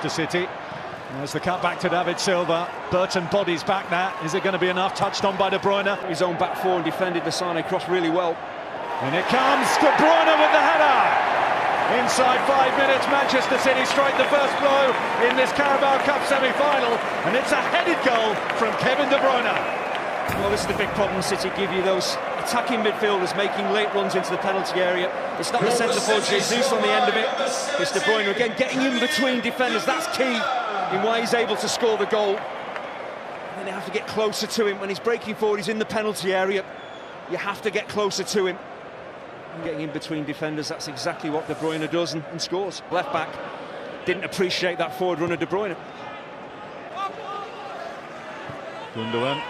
Manchester City. There's the cut back to David Silva. Burton bodies back now. Is it going to be enough? Touched on by De Bruyne. His own back four and defended the Sane cross really well. And it comes, De Bruyne with the header! Inside 5 minutes, Manchester City strike the first blow in this Carabao Cup semi-final, and it's a headed goal from Kevin De Bruyne. Well, this is the big problem City give you, those attacking midfielders making late runs into the penalty area. It's not the centre forward Jesus on the end of it. It's De Bruyne again getting in between defenders. That's key in why he's able to score the goal. And then they have to get closer to him when he's breaking forward. He's in the penalty area. You have to get closer to him. And getting in between defenders, that's exactly what De Bruyne does and scores. Left back didn't appreciate that forward run of De Bruyne. Gundogan.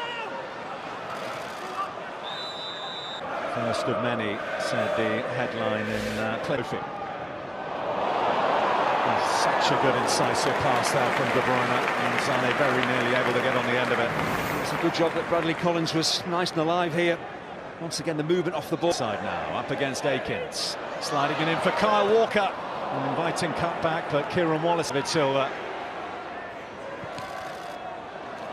First of many, said the headline in Trophy. Such a good incisive pass there from De Bruyne, and Sane very nearly able to get on the end of it. It's a good job that Bradley Collins was nice and alive here. Once again, the movement off the ball. Side now, up against Akins. Sliding it in for Kyle Walker. An inviting cut back, but Kieran Wallace with Silva.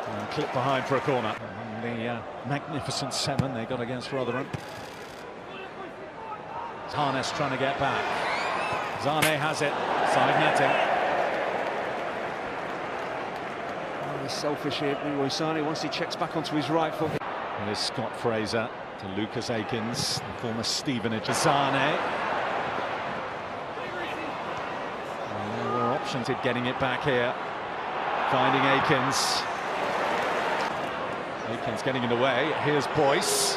And clip behind for a corner. And the magnificent 7 they got against Rotherham. Harness trying to get back. Sane has it. Side netting. Oh, he's selfish here, Leroy Sane, once he checks back onto his right foot. Here's Scott Fraser to Lucas Akins, the former Stevenage. Sane. There were options at getting it back here. Finding Akins. Akins getting in the way. Here's Boyce.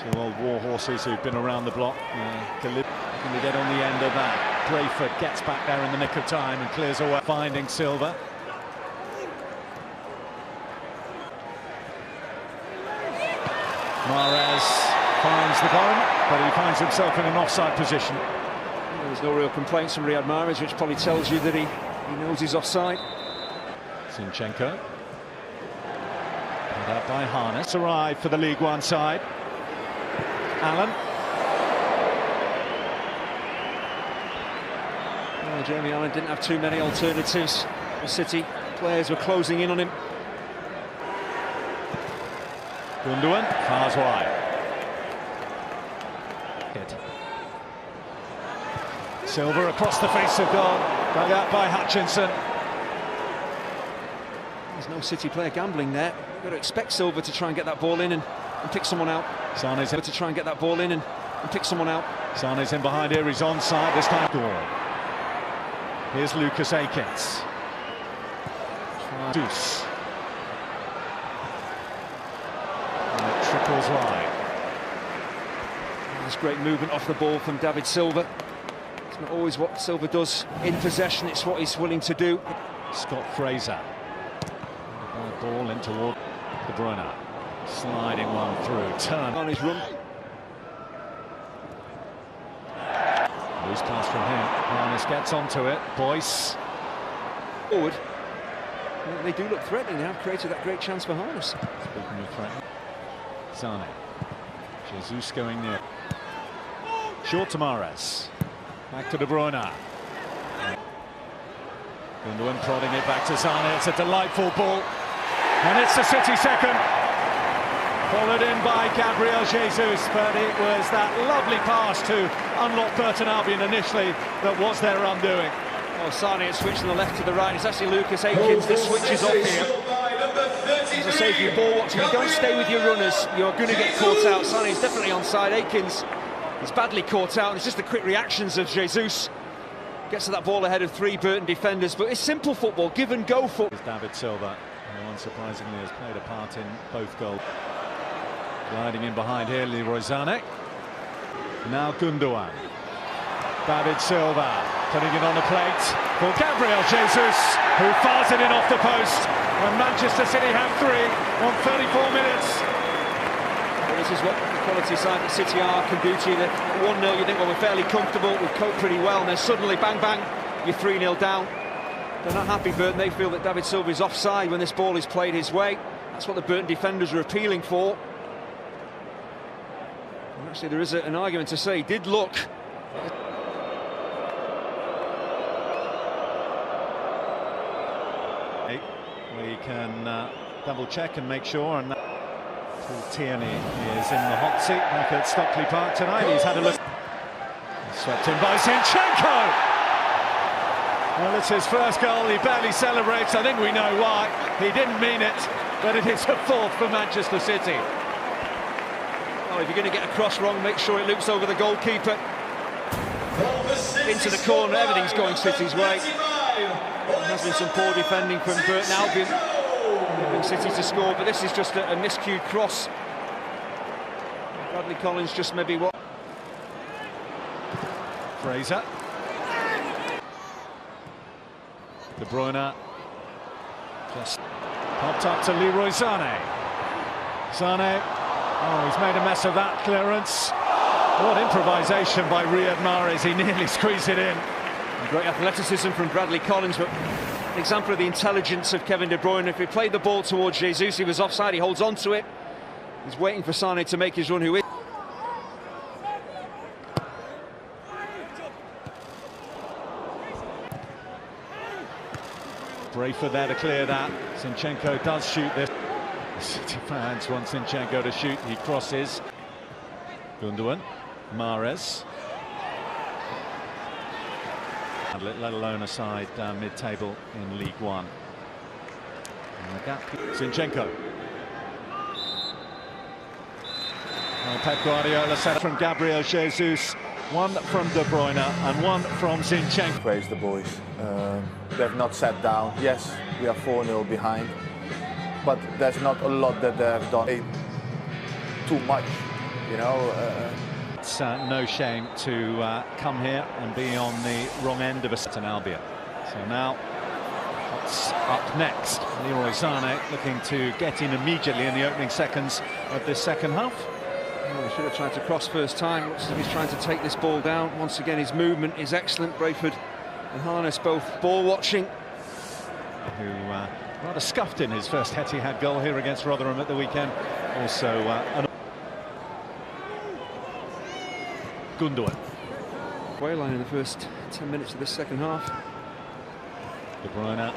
Two old war horses who've been around the block. Can they get on the end of that? Brayford gets back there in the nick of time and clears away. Finding Silva. Mahrez finds the goal, but he finds himself in an offside position. There's no real complaints from Riyad Mahrez, which probably tells you that he knows he's offside. Zinchenko. Put up by Harness. Arrived for the League One side. Allen. Well, Jamie Allen didn't have too many alternatives. The City players were closing in on him. Gundogan fires wide. Hit. Silva across the face of goal. Dug out by Hutchinson. There's no City player gambling there. You've got to expect Silva to try and get that ball in and pick someone out. Sane's in to try and get that ball in and pick someone out. Sane's in behind here. He's onside this time. Here's Lucas Akins. Deuce. Triples wide. There's great movement off the ball from David Silva. It's not always what Silva does in possession, it's what he's willing to do. Scott Fraser. Ball in toward De Bruyne. Sliding one through. Turn on his run. Loose pass from him. Harness gets onto it. Boyce. Forward. They do look threatening. They have created that great chance for Harness. Speaking of threatening. Sane. Jesus going near. Short to Mahrez. Back to De Bruyne. Gundogan prodding it back to Sane. It's a delightful ball. And it's the City second. Followed in by Gabriel Jesus. But it was that lovely pass to unlock Burton Albion initially that was their undoing. Oh, Sane has switched from the left to the right. It's actually Lucas Akins that switches up here. As I say, if you're ball watching, you don't stay with your runners, you're going to get caught out. Sane's definitely onside. Akins is badly caught out. It's just the quick reactions of Jesus. Gets to that ball ahead of 3 Burton defenders. But it's simple football, give and go football. David Silva, who unsurprisingly has played a part in both goals. Gliding in behind here, Leroy Sane. Now Gundogan. David Silva putting it on the plate for Gabriel Jesus, who fires it in off the post. And Manchester City have 3 on 34 minutes. Well, this is what the quality side that City are can do to you. 1-0, you think, well, we're fairly comfortable, we've coped pretty well, and then suddenly, bang, bang, you're 3-0 down. They're not happy, Burton. They feel that David Silva is offside when this ball is played his way. That's what the Burton defenders are appealing for. And actually, there is an argument to say he did look. We can double check and make sure. And Paul Tierney is in the hot seat back at Stockley Park tonight. He's had a look. Swept in by Zinchenko. Well, it's his first goal. He barely celebrates. I think we know why. He didn't mean it, but it is a fourth for Manchester City. Well, if you're going to get a cross wrong, make sure it loops over the goalkeeper. Into the corner, everything's going City's way. There has been some poor defending from Burton Albion, helping City to score, but this is just a miscued cross. Bradley Collins just maybe what? Fraser. De Bruyne just popped up to Leroy Sané. Sané, oh, he's made a mess of that clearance. What improvisation by Riyad Mahrez, he nearly squeezed it in. Great athleticism from Bradley Collins, but an example of the intelligence of Kevin De Bruyne. If he played the ball towards Jesus, he was offside, he holds on to it. He's waiting for Sané to make his run, who is... Brayford there to clear that. Zinchenko does shoot this. City fans want Zinchenko to shoot. He crosses. Gundogan. Mahrez. Let alone a side mid-table in League One. Zinchenko. Well, Pep Guardiola said from Gabriel Jesus, one from De Bruyne and one from Zinchenko. Praise the boys. They've not sat down. Yes, we are 4-0 behind, but there's not a lot that they've done. Too much, you know. It's no shame to come here and be on the wrong end of a Albion. So now, what's up next? Leroy Sané looking to get in immediately in the opening seconds of this second half. Well, he should have tried to cross first time. Looks as if he's trying to take this ball down. Once again, his movement is excellent. Brayford and Harness both ball watching. Who rather scuffed in his first Etihad goal here against Rotherham at the weekend. Also, Gundogan. Wayline in the first 10 minutes of this second half. De Bruyne.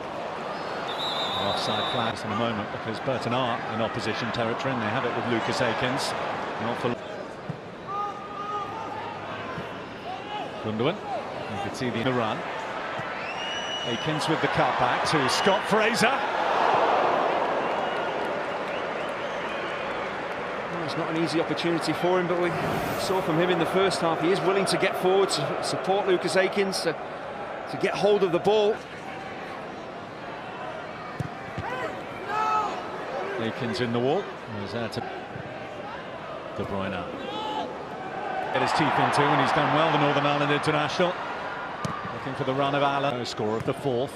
Offside flags in a moment because Burton are in opposition territory and they have it with Lucas Akins. Not for Gundogan. You could see the run. Akins with the cutback to Scott Fraser. It's not an easy opportunity for him, but we saw from him in the first half he is willing to get forward to support Lucas Akins to get hold of the ball. Akins in the wall. There's there to De Bruyne. Get his teeth into, and he's done well, the Northern Ireland international. Looking for the run of Allen. Score of the fourth.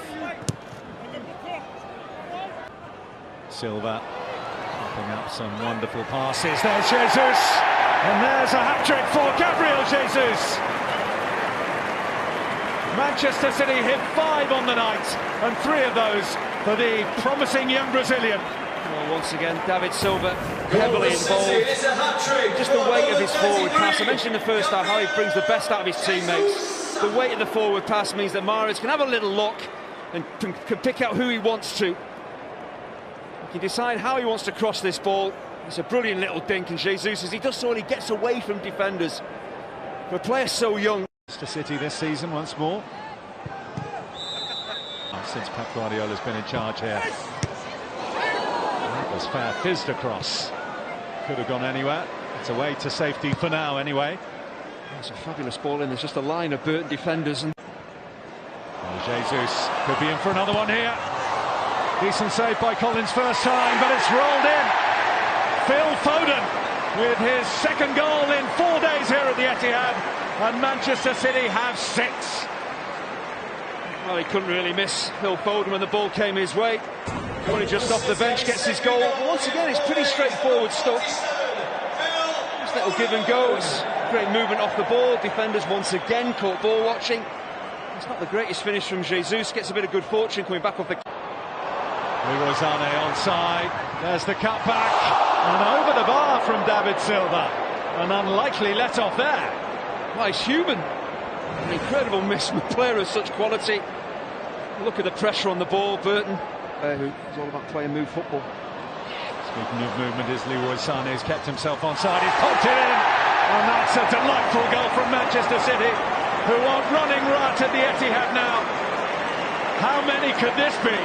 Silva. Popping up some wonderful passes. There's Jesus, and there's a hat-trick for Gabriel Jesus. Manchester City hit 5 on the night, and 3 of those for the promising young Brazilian. Well, once again, David Silva heavily involved. Just the weight of his forward pass. I mentioned in the first half how he brings the best out of his teammates. The weight of the forward pass means that Mahrez can have a little look and can pick out who he wants to. He can decide how he wants to cross this ball. It's a brilliant little dink, and Jesus, as he does so, he gets away from defenders. For a player so young. To City this season once more. Since Pep Guardiola's been in charge here. That was fair fizzed across. Could have gone anywhere. It's away to safety for now anyway. It's a fabulous ball in. There's just a line of Burton defenders. And well, Jesus could be in for another one here. Decent save by Collins first time, but it's rolled in. Phil Foden with his second goal in 4 days here at the Etihad, and Manchester City have 6. Well, he couldn't really miss Phil Foden when the ball came his way. Only just off the bench, gets his goal. But once again, it's pretty straightforward stuff. Just a little give and go. It's great movement off the ball. Defenders once again caught ball watching. It's not the greatest finish from Jesus. Gets a bit of good fortune coming back off the... Leroy Sané onside. There's the cutback. And over the bar from David Silva. An unlikely let-off there. Well, he's human. An incredible miss from a player of such quality. Look at the pressure on the ball. Burton who's all about play and move football. Speaking of movement, is Leroy Sané has kept himself onside. He's popped it in, and that's a delightful goal from Manchester City, who are running right at the Etihad now. How many could this be?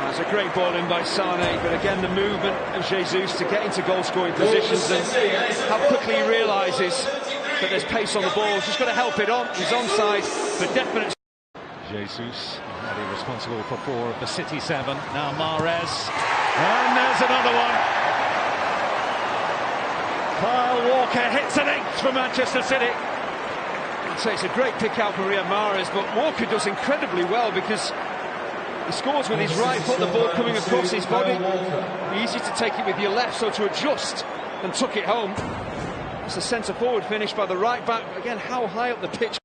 That's a great ball in by Sané, but again the movement of Jesus to get into goal-scoring positions, and how quickly he realises that there's pace on the ball. He's just got to help it on. He's onside for definite. Jesus, already responsible for 4 of the City 7. Now Mahrez, and there's another one. Kyle Walker hits an 8th for Manchester City. I'd say it's a great pick out for Riyad Mahrez, but Walker does incredibly well because he scores with his right foot, the ball coming across his body. Easy to take it with your left, so to adjust and tuck it home. It's a centre-forward finish by the right back. Again, how high up the pitch.